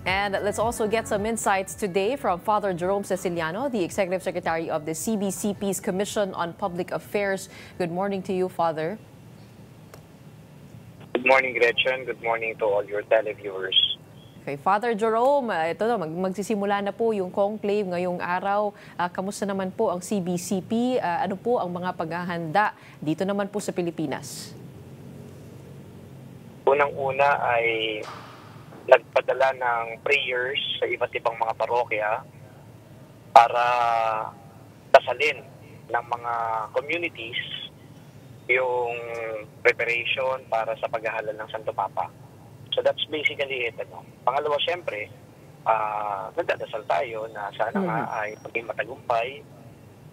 And let's also get some insights today from Father Jerome Ceciliano, the Executive Secretary of the CBCP's Commission on Public Affairs. Good morning to you, Father. Good morning, Gretchen. Good morning to all your televiewers. Okay, Father Jerome, ito na, magsisimula na po yung conclave ngayong araw. Kamusta naman po ang CBCP? Ano po ang mga paghahanda dito naman po sa Pilipinas? Unang-una ay nagpadala ng prayers sa iba't ibang mga parokya para dasalin ng mga communities yung preparation para sa paghahalal ng Santo Papa. So that's basically it. Pangalawa, syempre, nagdadasal tayo na sana nga ay maging matagumpay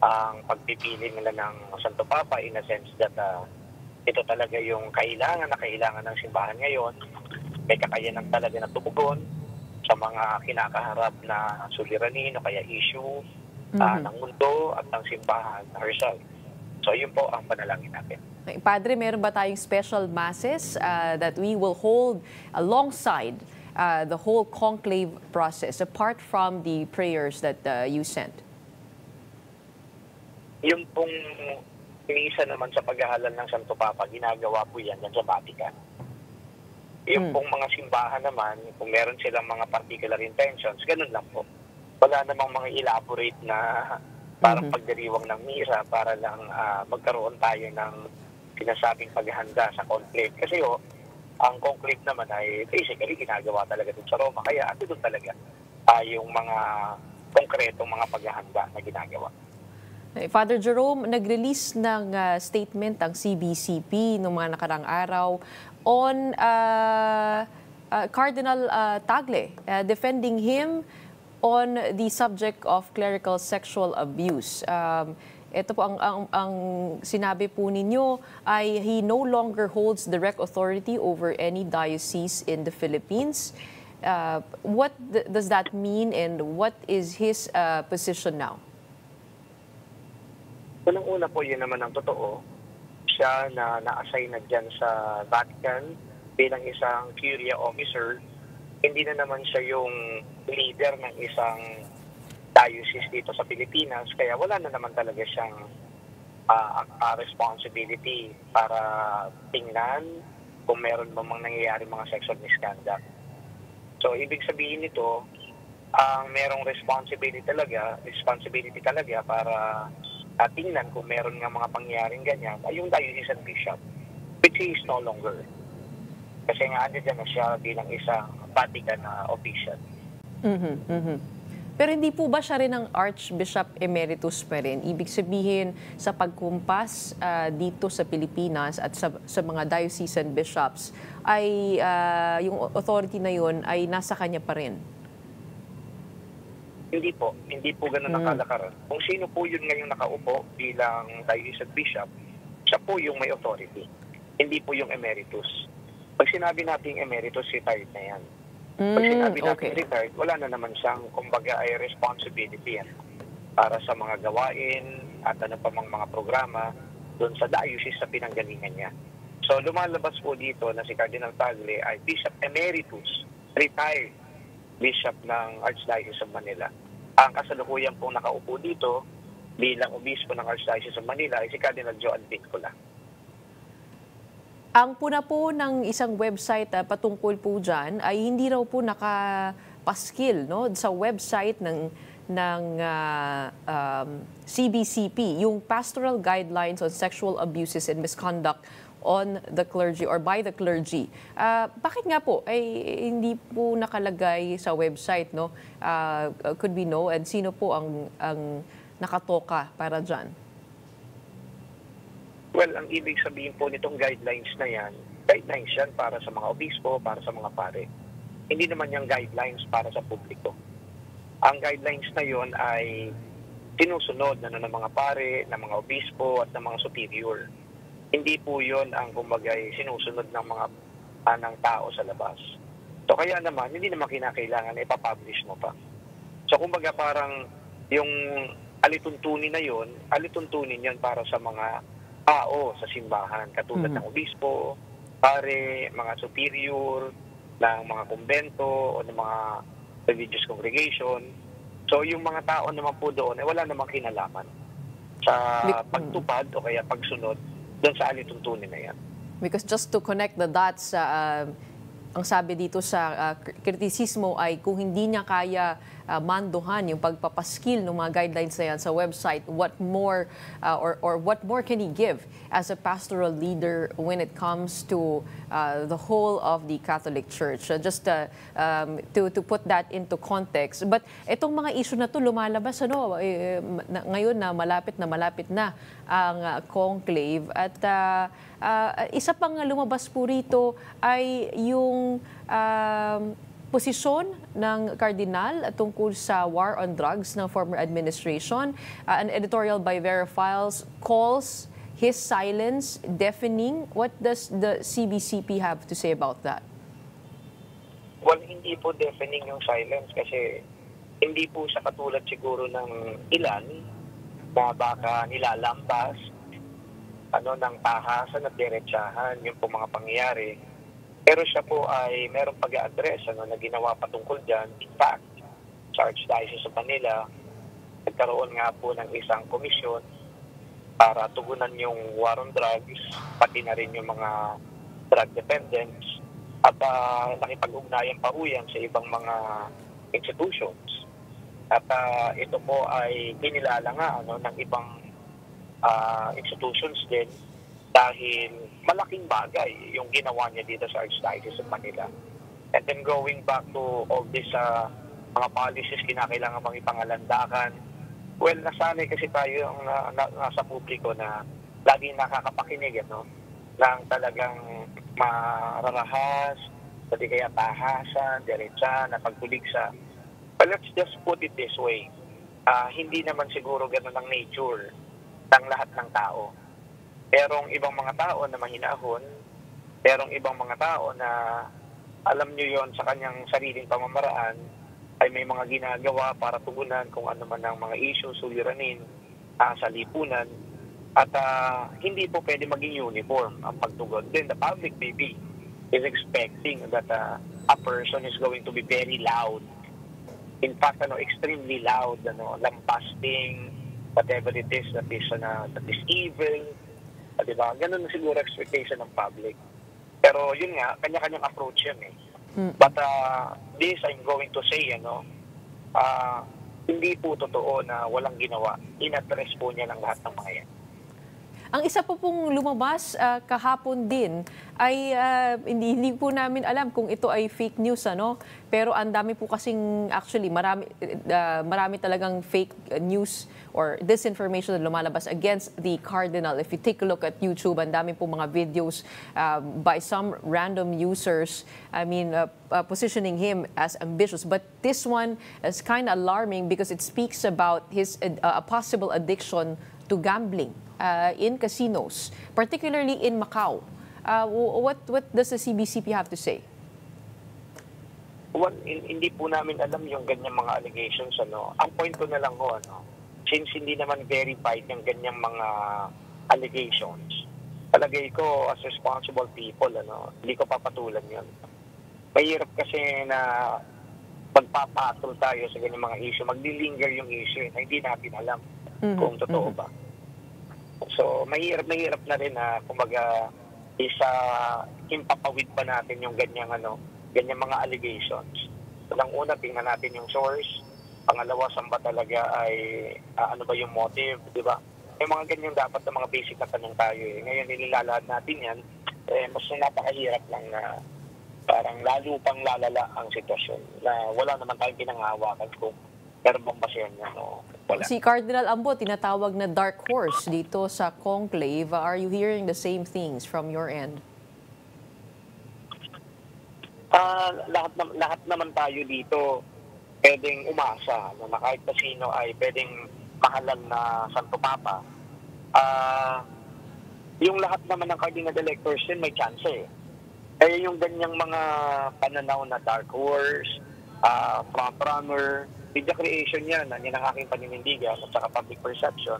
ang pagpipili nila ng Santo Papa in a sense that ito talaga yung kailangan ng simbahan ngayon. May kakayanan talaga na tumugon sa mga kinakaharap na suliranin o kaya issue ng mundo at ng simbahan herself. So yun po ang panalangin natin. Padre, meron ba tayong special masses that we will hold alongside the whole conclave process apart from the prayers that you sent? Yung pong minsan naman sa paghahalal ng Santo Papa, ginagawa po yan sa Vatican. Yung pong mga simbahan naman, kung meron silang mga particular intentions, ganun lang po. Wala namang mga elaborate na parang pagdiriwang ng misa para lang magkaroon tayo ng sinasabing paghahanda sa conclave. Kasi ang conclave naman ay basically ginagawa talaga dun sa Roma. Kaya ito dun talaga yung mga konkretong mga paghahanda na ginagawa. Father Jerome, nag-release ng statement ang CBCP noong mga nakarang araw on Cardinal Tagle, defending him on the subject of clerical sexual abuse. Ito po ang sinabi po ninyo ay he no longer holds direct authority over any diocese in the Philippines. What does that mean and what is his position now? Unang-una po, yun naman ang totoo. Siya na na-assign na dyan sa Vatican bilang isang curia officer. Hindi na naman siya yung leader ng isang diocese dito sa Pilipinas. Kaya wala na naman talaga siyang responsibility para tingnan kung meron mamang nangyayari mga sexual misconduct. So, ibig sabihin nito, merong responsibility talaga para tingnan kung meron nga mga pangyayaring ganyan ay yung diocesan bishop, which is no longer. Kasi nga dyan na siya bilang isang Vatican official. Pero hindi po ba siya rin ang Archbishop Emeritus pa rin? Ibig sabihin sa pagkumpas dito sa Pilipinas at sa mga diocesan bishops ay yung authority na yun ay nasa kanya pa rin? Hindi po ganun ang kalakaran. Kung sino po yun ngayong nakaupo bilang diocesan bishop, siya po yung may authority. Hindi po yung emeritus. Pag sinabi natin emeritus, retired na yan. Pag sinabi natin retired, wala na naman siyang, kumbaga, ay responsibility yan para sa mga gawain at ano pa mga programa doon sa diocese sa pinanggalingan niya. So lumalabas po dito na si Cardinal Tagle ay Bishop Emeritus, retired Bishop ng Archdiocese of Manila. Ang kasalukuyan pong nakaupo dito bilang obispo ng Archdiocese of Manila ay si Cardinal Joan Vincula. Ang puna po ng isang website patungkol po dyan ay hindi raw po nakapaskil sa website ng CBCP, yung Pastoral Guidelines on Sexual Abuses and Misconduct on the clergy or by the clergy. Bakit nga po ay hindi po nakalagay sa website, no? Could we know, and sino po ang nakatoka para dyan? Well, ang ibig sabihin po nitong guidelines na yan, guidelines yan para sa mga obispo, para sa mga pare. Hindi naman yung guidelines para sa publiko. Ang guidelines na yon ay sinusunod ng mga pare, ng mga obispo at ng mga superior. Hindi po yun ang kumbagay sinusunod ng mga ng tao sa labas. So kaya naman, hindi naman kinakailangan ipapublish mo pa. So kumbaga parang yung alituntunin na yun, alituntunin yun para sa mga tao sa simbahan, katulad ng obispo, pare, mga superior, ng mga kumbento o ng mga religious congregation. So yung mga tao naman po doon ay wala namang kinalaman sa pagtupad o kaya pagsunod doon sa alituntunin na yan. Because just to connect the dots, ang sabi dito sa kritisismo ay kung hindi niya kaya manduhan yung pagpapaskil ng mga guidelines na yan sa website, what more or what more can he give as a pastoral leader when it comes to the whole of the Catholic Church? Just to put that into context. But itong mga issue na to lumalabas ngayon na malapit na ang conclave at isa pang lumabas po rito ay yung posisyon ng kardinal tungkol sa war on drugs ng former administration. An editorial by Verifiles calls his silence deafening. What does the CBCP have to say about that? Well, hindi po deafening yung silence kasi hindi po siya katulad siguro ng ilan na baka nilalambas ng tahasan at diretsahan yung po mga pangyayari. Pero siya po ay merong pag-a-address na ginawa patungkol dyan. In fact, sa Archdiocese of Manila, nagkaroon nga po ng isang komisyon para tugunan yung war on drugs, pati na rin yung mga drug dependents, at nakipag-ugnayan pa po yan sa ibang mga institutions. At ito po ay kinilala nga ng ibang institutions din dahil malaking bagay yung ginawa niya dito sa Archdiocese of Manila. And then going back to all this mga policies kinakailangan pang ipangalandakan, well, nasanay kasi tayo ang nasa publiko na lagi nakakapakinig ng talagang mararahas, pati kaya tahasan, diretsa, na pagpuligsa. But let's just put it this way. Hindi naman siguro ganun ang nature ng lahat ng tao. Merong ibang mga tao na mahinahon, merong ibang mga tao na alam nyo yon sa kanyang sariling pamamaraan ay may mga ginagawa para tugunan kung ano man ang mga issues, suliranin sa lipunan at hindi po pwede maging uniform ang pagtugon. Then the public maybe is expecting that a person is going to be very loud. In fact, extremely loud, lambasting, whatever it is that is evil. Diba? Ganun na siguro expectation ng public. Pero yun nga, kanya-kanyang approach yan eh. But this I'm going to say, hindi po totoo na walang ginawa. In-address po niya ng lahat ng mga yan. Ang isa po pong lumabas kahapon din ay hindi po namin alam kung ito ay fake news, pero ang dami po kasing actually marami talagang fake news or disinformation na lumalabas against the cardinal. If you take a look at YouTube, ang dami po mga videos by some random users, positioning him as ambitious. But this one is kind of alarming because it speaks about his possible addiction to gambling in casinos, particularly in Macau. What does the CBCP have to say? Well, hindi po namin alam yung ganyang mga allegations. Ang point ko na lang ho, since hindi naman verified yung ganyang mga allegations, palagay ko as responsible people, hindi ko papatulan yun. Mahirap kasi na magpapatol tayo sa ganyang mga issue, maglilinger yung issue na hindi natin alam kung totoo ba. So, mahirap na rin na kumbaga impapawid pa natin yung ganyang mga allegations. Unang-una, tingnan natin yung source. Pangalawa, saan ba talaga ay ano ba yung motive, di ba? May mga ganyang dapat na mga basic na tanong tayo eh. Ngayon, nilalahad natin yan, mas napakahirap lang na parang lalo pang lalala ang sitwasyon na wala naman tayong pinanghahawakan kung meron bang basehan niya, wala. Si Cardinal Ambo, tinatawag na dark horse dito sa conclave. Are you hearing the same things from your end? Lahat naman tayo dito pwedeng umasa na kahit na sino ay pwedeng mahalal na Santo Papa. Yung lahat naman ng cardinal electors din may chance eh. Kaya yung ganyang mga pananaw na dark horse, front runner, media creation yan ang aking paninindigan at saka public perception.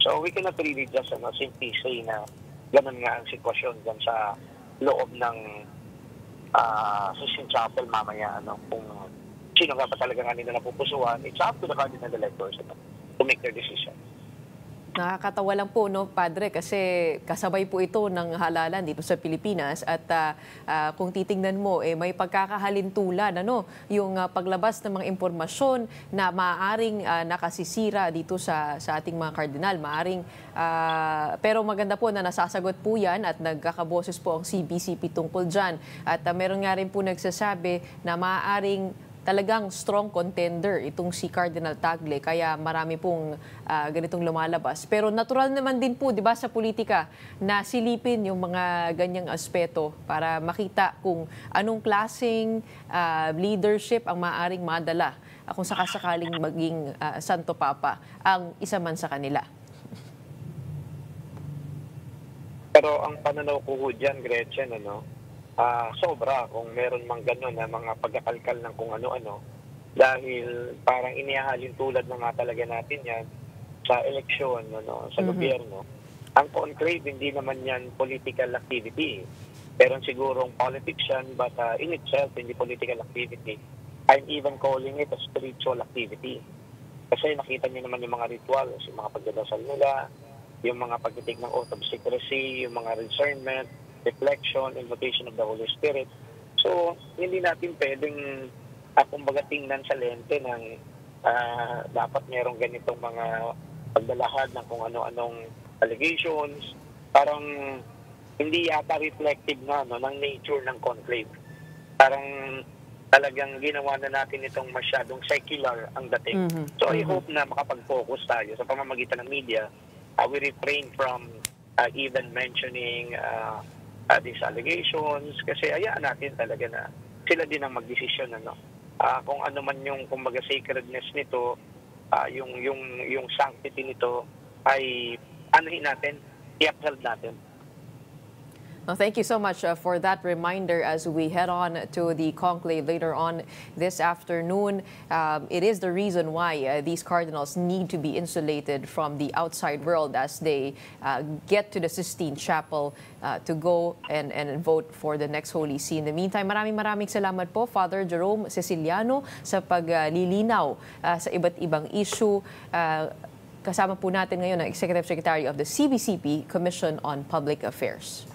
So we cannot really just simply say na ganun nga ang sitwasyon dyan sa loob ng Sistine Chapel mamaya, kung sino nga pa talaga nga nila napupusuan, it's up to the cardinal electors to make their decision. Nakakatawa lang po, no, Padre, kasi kasabay po ito ng halalan dito sa Pilipinas at kung titingnan mo, may pagkakahalintulan, yung paglabas ng mga impormasyon na maaaring nakasisira dito sa ating mga kardinal. Pero maganda po na nasasagot po yan at nagkakaboses po ang CBCP tungkol dyan. At meron nga rin po nagsasabi na maaaring talagang strong contender itong si Cardinal Tagle, kaya marami pong ganitong lumalabas. Pero natural naman din po, di ba, sa politika na silipin yung mga ganyang aspeto para makita kung anong klaseng leadership ang maaaring madala kung sakasakaling maging Santo Papa ang isa man sa kanila. Pero ang pananaw ko ho dyan, Gretchen, sobra kung meron mang gano'n na mga pagkakalkal ng kung ano-ano, dahil parang inihahalin tulad na nga talaga natin yan sa eleksyon, sa gobyerno. Ang conclave, hindi naman yan political activity. Pero sigurong politics yan, but in itself, hindi political activity. I'm even calling it a spiritual activity. Kasi nakita niyo naman yung mga rituals, yung mga pagdadasal nila, yung mga pagtitik ng oath of secrecy, yung mga discernment, reflection, invocation of the Holy Spirit. So, hindi natin pwedeng, kumbaga, tingnan sa lente ng dapat merong ganitong mga pagdalahad ng kung ano-anong allegations. Parang hindi yata reflective ng nature ng conclave. Parang talagang ginawa na natin itong masyadong secular ang dating. So, I hope na makapag-focus tayo sa pamamagitan ng media. We refrain from even mentioning these allegations, kasi hayaan natin talaga na sila din ang magdesisyon, kung ano man yung kumbaga sacredness nito, yung sanctity nito ay anuhin natin, i-uphold natin. Well, thank you so much for that reminder as we head on to the conclave later on this afternoon. It is the reason why these cardinals need to be insulated from the outside world as they get to the Sistine Chapel to go and vote for the next Holy See. In the meantime, maraming salamat po, Father Jerome Ceciliano, sa paglilinaw sa iba't ibang issue. Kasama po natin ngayon ang Executive Secretary of the CBCP, Commission on Public Affairs.